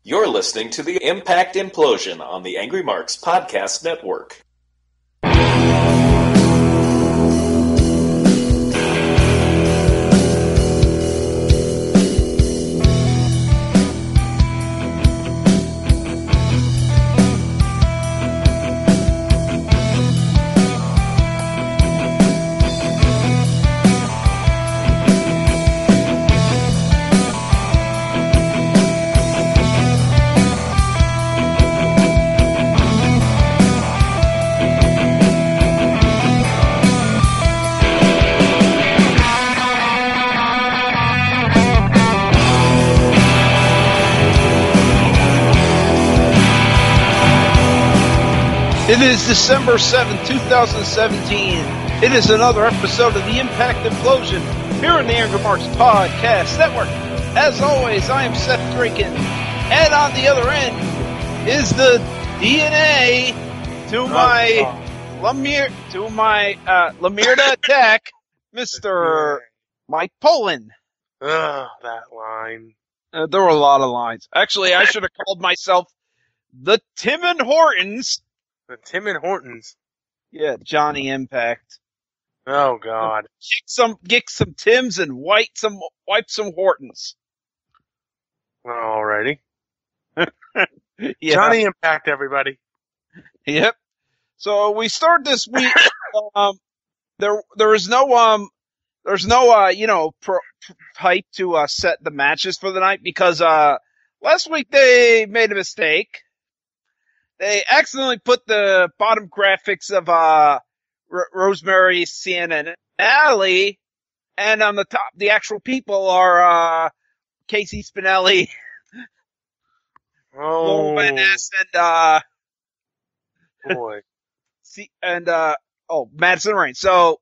You're listening to the Impact Implosion on the Angry Marks Podcast Network. It is December 7th, 2017. It is another episode of the Impact Implosion here on the AngryMarks Podcast Network. As always, I am Seth Draken, and on the other end is the DNA to my Lamirda attack, Mr. Mike Poland. Ugh, that line. There were a lot of lines. Actually, I should have called myself the Tim and Hortons. The Tim and Hortons. Yeah, Johnny Impact. Oh God. Get some Tims and wipe some Hortons. Alrighty. Yeah. Johnny Impact, everybody. So we start this week. There's no hype to set the matches for the night because last week they made a mistake. They accidentally put the bottom graphics of Rosemary, Sienna, and Allie, and on the top, the actual people are Casey Spinelli, Oh Van Ness, boy. and Madison Rain. So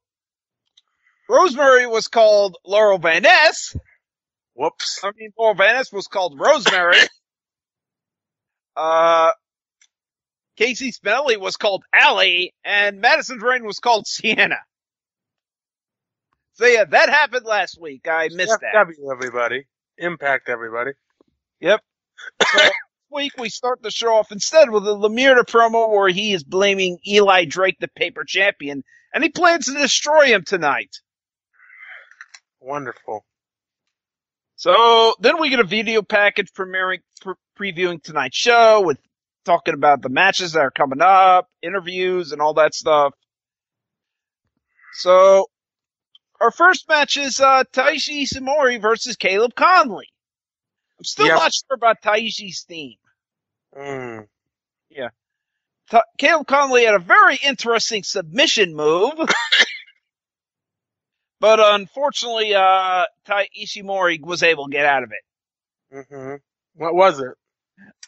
Rosemary was called Laurel Van Ness. Whoops. Laurel Van Ness was called Rosemary. Casey Spinelli was called Allie, and Madison Rain was called Sienna. So yeah, that happened last week. I missed that. FW, everybody. Impact, everybody. Yep. So this week we start the show off instead with a Lamirda promo where he is blaming Eli Drake, the paper champion, and he plans to destroy him tonight. Wonderful. So then we get a video package previewing tonight's show with talking about the matches that are coming up, interviews, and all that stuff. So, our first match is Taiji Ishimori versus Caleb Conley. I'm still not sure about Taiji's theme. Yeah. Caleb Conley had a very interesting submission move. But unfortunately, Ishimori was able to get out of it. Mm-hmm. What was it?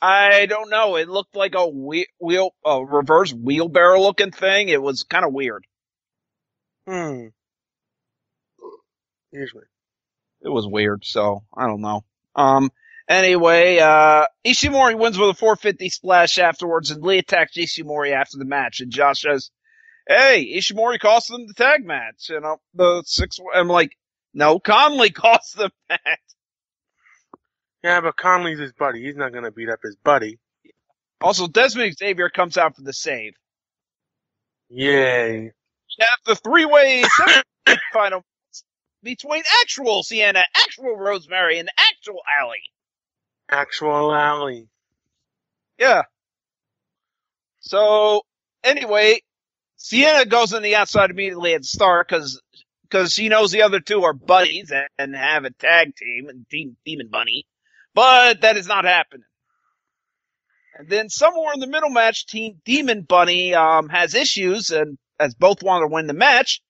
I don't know. It looked like a reverse wheelbarrow looking thing. It was kind of weird. Usually. It was weird, so I don't know. Anyway, Ishimori wins with a 450 splash afterwards, and Lee attacks Ishimori after the match, and Josh says, "Hey, Ishimori cost them the tag match." I'm like, no, Conley cost them that. Yeah, but Conley's his buddy. He's not going to beat up his buddy. Also, Desmond Xavier comes out for the save. Yay. We have the three-way final between actual Sienna, actual Rosemary, and actual Allie. Actual Allie. Yeah. So, anyway, Sienna goes on the outside immediately at the start because she knows the other two are buddies and have a tag team and Team Demon Bunny. But that is not happening. And then somewhere in the middle match, Team Demon Bunny has issues, and as both want to win the match,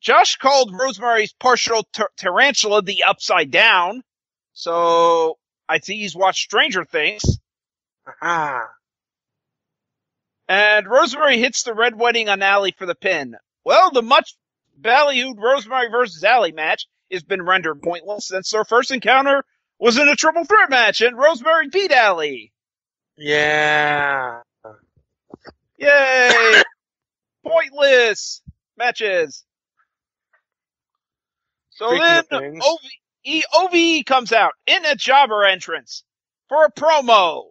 Josh called Rosemary's partial tarantula the Upside Down. So I see he's watched Stranger Things. Ah. And Rosemary hits the Red Wedding on Allie for the pin. Well, the much ballyhooed Rosemary versus Allie match has been rendered pointless since their first encounter was in a triple threat match, and Rosemary beat Allie. Yeah. Yay! Pointless matches. So Speaking then of things. OVE comes out in a jobber entrance. for a promo.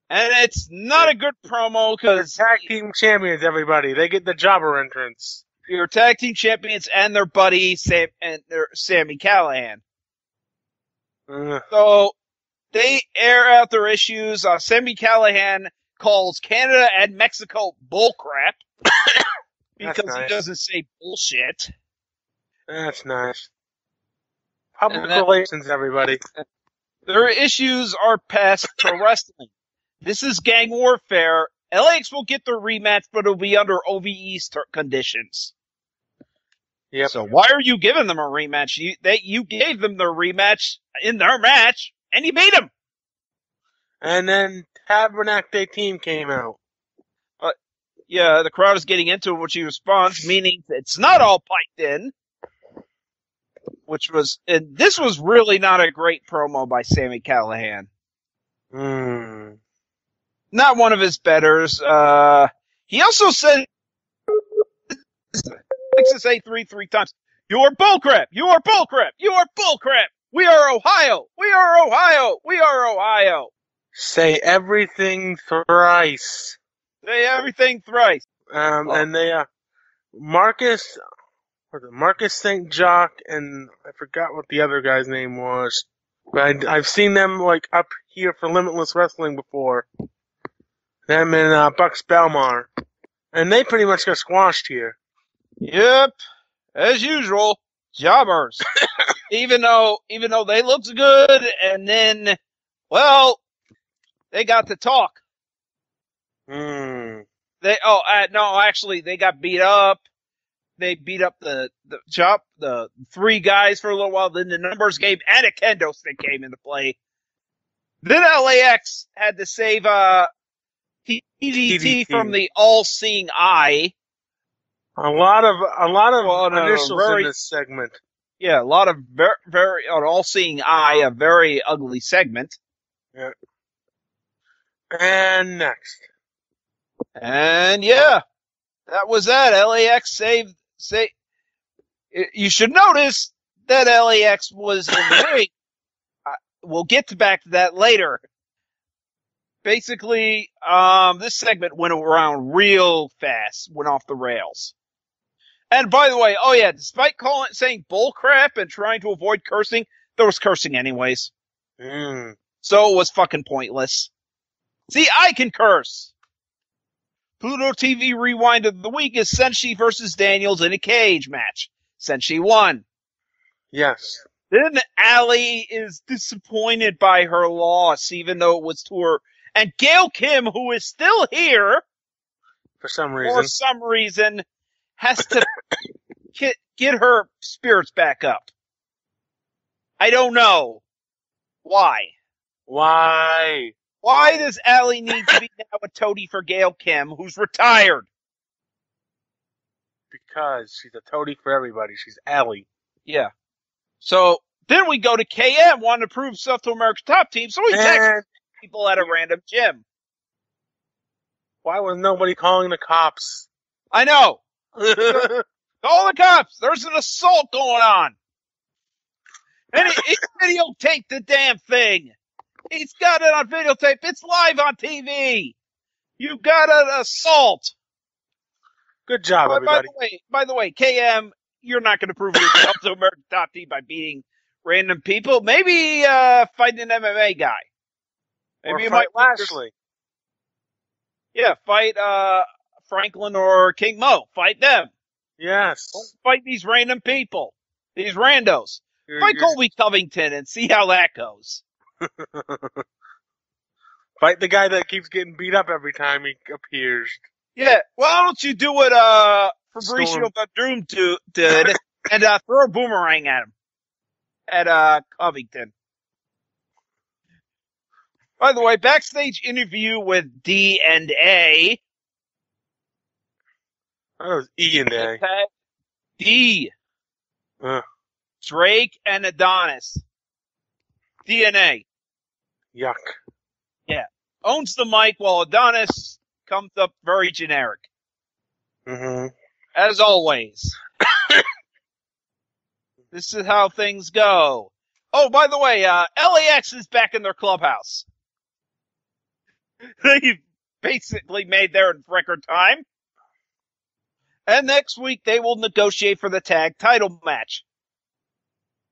And it's not a good promo because Tag team champions, everybody. They get the jobber entrance. your tag team champions and their buddy Sammy Callahan. So they air out their issues. Sammy Callahan calls Canada and Mexico bullcrap because nice. he doesn't say bullshit. That's nice. Public relations, everybody. Their issues are past pro wrestling. This is gang warfare. LAX will get their rematch, but it'll be under OVE's conditions. Yep. So why are you giving them a rematch? You gave them their rematch in their match, and you beat them. And then Tabernacle team came out. Yeah, the crowd is getting into it, which he responds, meaning it's not all piped in. And this was really not a great promo by Sammy Callahan. Not one of his betters. He also said, likes to say three times, "You are bullcrap! You are bullcrap! You are bullcrap! We are Ohio! We are Ohio! We are Ohio!" Say everything thrice. Say everything thrice. And they, Marcus St. Jacques, and I forgot what the other guy's name was. But I've seen them, like, up here for Limitless Wrestling before. Them and, Bucks Belmar. And they pretty much got squashed here. Yep. As usual. Jobbers. even though they looked good, and then, well, they got to talk. Actually, they got beat up. They beat up the three guys for a little while. Then the numbers game and a kendo stick came into play. Then LAX had to save TDT from the all-seeing eye. A lot of initials in this segment. Yeah, a lot of very an all-seeing eye, a very ugly segment. Yeah. And next. And yeah, that was that. LAX saved. You should notice that LAX was in the ring. We'll get back to that later. Basically, this segment went around real fast, went off the rails. And by the way, despite saying bullcrap and trying to avoid cursing, there was cursing anyways. So it was fucking pointless. See, I can curse. Pluto TV Rewind of the Week is Senshi versus Daniels in a cage match. Senshi won. Yes. Then Allie is disappointed by her loss, even though it was to her. And Gail Kim, who is still here, for some reason, has to get her spirits back up. I don't know. Why? Why does Allie need to be now a toady for Gail Kim, who's retired? Because she's a toady for everybody. She's Allie. Yeah. So then we go to KM, wanting to prove himself to America's Top Team, so he texts people at a random gym. Why was nobody calling the cops? I know. Call the cops. There's an assault going on. And he videotaped the damn thing. He's got it on videotape. It's live on TV. You got an assault. Good job, everybody. By the way, KM, you're not going to prove yourself to America's Top Team by beating random people. Maybe fight an MMA guy. Maybe you might Lashley. Yeah, fight Franklin or King Mo. Fight them. Yes. Don't fight these random people. These randos. Fight Colby Covington and see how that goes. Fight the guy that keeps getting beat up every time he appears. Yeah, why don't you do what Fabricio Verdum did and throw a boomerang at him. At Covington. By the way, backstage interview with D and A. That was E and A. D. Drake and Adonis. DNA. Yuck. Yeah. Owns the mic while Adonis comes up very generic. Mm-hmm. As always. This is how things go. Oh, by the way, LAX is back in their clubhouse. They basically made their record time. And next week they will negotiate for the tag title match.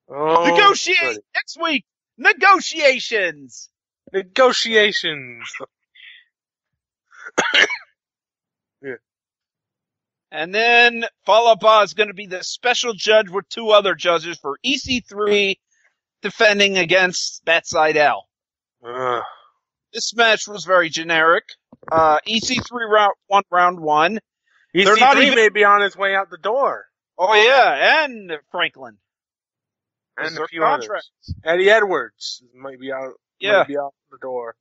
Oh, Negotiate good. next week. Negotiations. Negotiations. Yeah. And then Fallah Bahh is going to be the special judge with two other judges for EC3 defending against Matt Sydal. This match was very generic. EC3 round one. They're not EC3 even- may be on his way out the door. Oh yeah, and Franklin. And Their a few contract. others. Eddie Edwards might be out. Yeah. Might be out the door.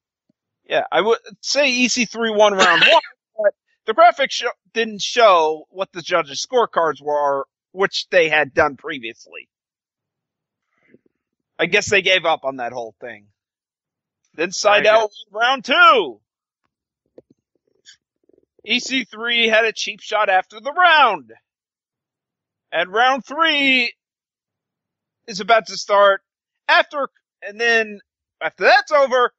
Yeah, I would say EC3 won round one, but the graphics didn't show what the judges' scorecards were, which they had done previously. I guess they gave up on that whole thing. Then Sydal won round two. EC3 had a cheap shot after the round. And round three is about to start and then after that's over,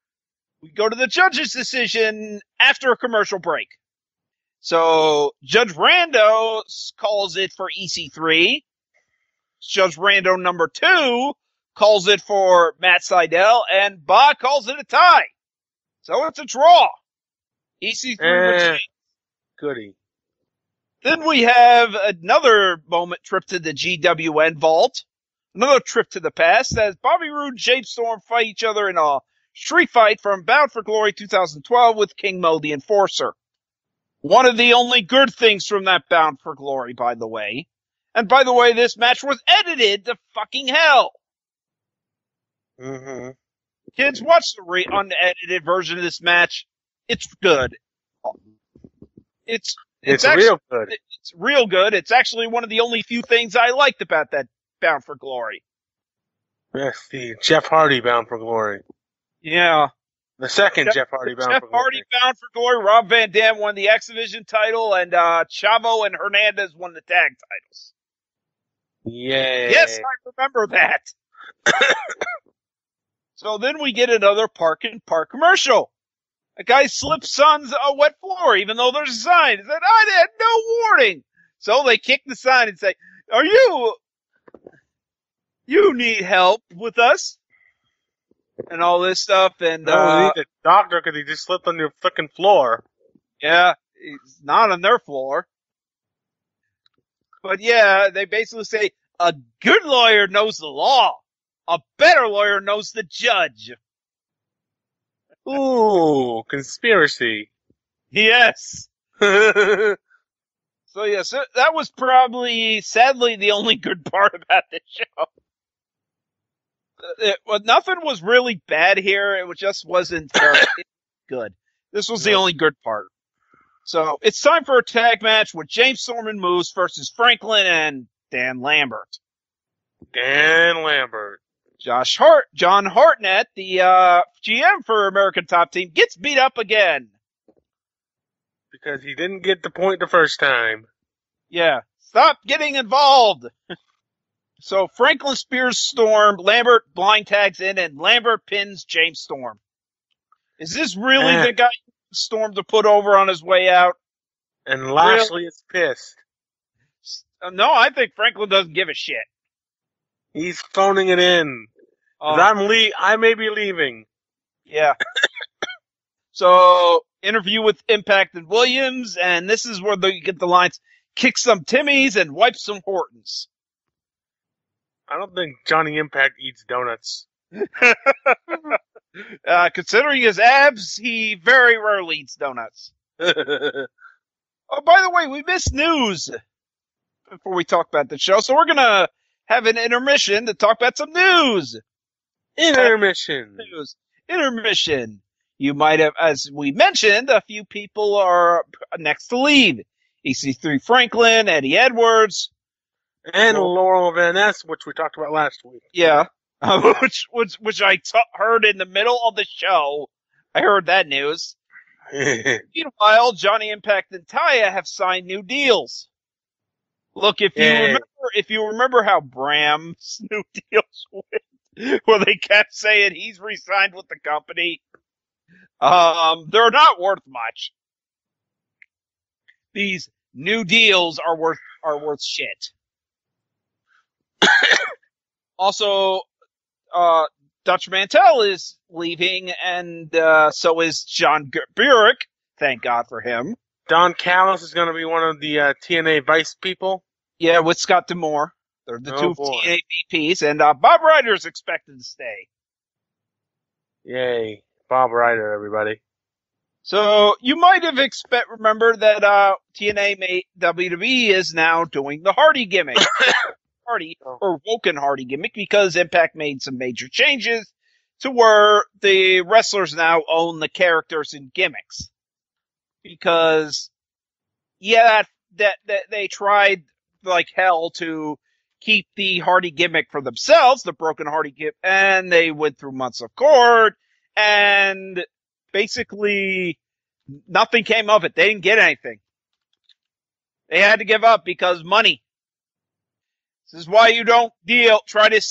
we go to the judge's decision after a commercial break. So Judge Rando calls it for EC3. Judge Rando number 2 calls it for Matt Sydal, and Bahh calls it a tie. So it's a draw. EC3 wins. Goody. Then we have another trip to the GWN vault. Another trip to the past as Bobby Roode and James Storm fight each other in a street fight from Bound for Glory 2012 with King Mo the Enforcer. One of the only good things from that Bound for Glory, by the way. And by the way, this match was edited to fucking hell. Mm-hmm. Kids, watch the unedited version of this match. It's good. It's actually, real good. It's real good. It's actually one of the only few things I liked about that Bound for Glory. Yes, the Jeff Hardy Bound for Glory. Yeah. The second Jeff Hardy Bound for Glory. Jeff Hardy Bound for Glory. Rob Van Dam won the X Division title, and Chavo and Hernandez won the tag titles. Yay. Yes, I remember that. So then we get another Park and Park commercial. A guy slips on a wet floor, even though there's a sign. He said, I had no warning. So they kick the sign and say, you need help with us? And all this stuff, and, no, we need a doctor because he just slipped on your frickin' floor. Yeah, he's not on their floor. But yeah, they basically say, a good lawyer knows the law. A better lawyer knows the judge. Ooh, conspiracy. Yes. So yes, that was probably, sadly, the only good part about this show. Nothing was really bad here. It just wasn't good. This was the only good part. So it's time for a tag match with James Storm and Moose versus Franklin and Dan Lambert. Dan Lambert. John Hartnett, the GM for American Top Team, gets beat up again. Because he didn't get the point the first time. Yeah. Stop getting involved. So Franklin spears Storm, Lambert blind tags in, and Lambert pins James Storm. Is this really the guy Storm to put over on his way out? And Lashley is pissed. No, I think Franklin doesn't give a shit. He's phoning it in. I may be leaving. Yeah. So, interview with Impact and Williams, and this is where you get the lines, kick some Timmies and wipe some Hortons. I don't think Johnny Impact eats donuts. Considering his abs, he very rarely eats donuts. Oh, by the way, we missed news before we talk about the show, so we're gonna have an intermission to talk about some news. Intermission. Intermission. You might have, as we mentioned, a few people are next to leave. EC3 Franklin, Eddie Edwards. And Laurel Van Ness, which we talked about last week. Yeah. Which I heard in the middle of the show. I heard that news. Meanwhile, Johnny Impact and Taya have signed new deals. Look, if you remember how Bram's new deals went, where they kept saying he's re-signed with the company. They're not worth much. These new deals are worth shit. Also, Dutch Mantel is leaving, and so is John Burek. Thank God for him. Don Callis is going to be one of the TNA Vice people. Yeah, with Scott D'Amore. They're the two boy. TNA VPs, and Bob Ryder's expected to stay. Yay. Bob Ryder, everybody. So, you might have remembered that TNA WWE is now doing the Hardy gimmick. Hardy, or Woken Hardy gimmick, because Impact made some major changes to where the wrestlers now own the characters and gimmicks. Because, yeah, that they tried like hell to keep the Hardy gimmick for themselves, the Broken Hardy gimmick, and they went through months of court, and basically nothing came of it. They didn't get anything. They had to give up because money. This is why you don't try to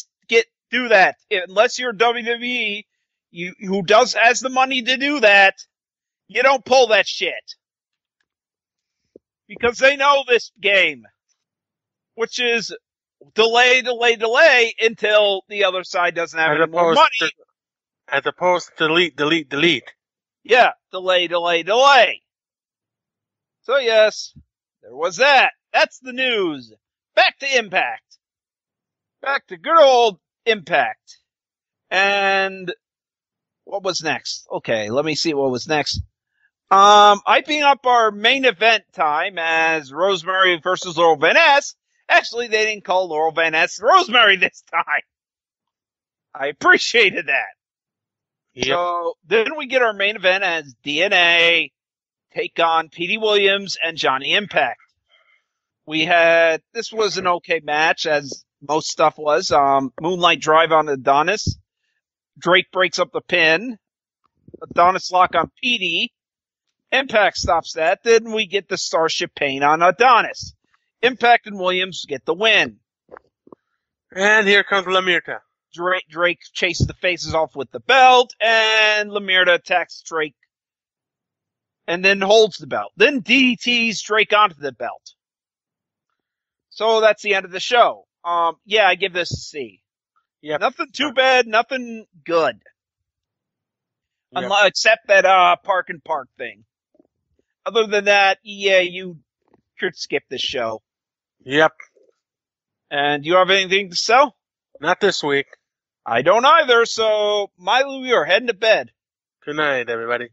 do that. Unless you're WWE, who has the money to do that, you don't pull that shit. Because they know this game. Which is delay until the other side doesn't have any more money. As opposed to delete. Yeah, delay. So yes, there was that. That's the news. Back to Impact. Back to good old Impact. And what was next? Okay, let me see what was next. Hyping up our main event time as Rosemary versus Laurel Van Ness. Actually, they didn't call Laurel Van Ness Rosemary this time. I appreciated that. Yep. So then we get our main event as DNA take on Petey Williams and Johnny Impact. This was an okay match, as most stuff was. Moonlight Drive on Adonis. Drake breaks up the pin. Adonis lock on Petey. Impact stops that. Then we get the Starship Pain on Adonis. Impact and Williams get the win. And here comes Lamirta. Drake chases the faces off with the belt, and Lamirta attacks Drake and then holds the belt. Then DDTs Drake onto the belt. So that's the end of the show. Yeah, I give this a C. Yep. Nothing too bad, nothing good. Yep. Except that Park and Park thing. Other than that, yeah, you could skip this show. Yep. And do you have anything to sell? Not this week. I don't either, so Milo, you're heading to bed. Good night, everybody.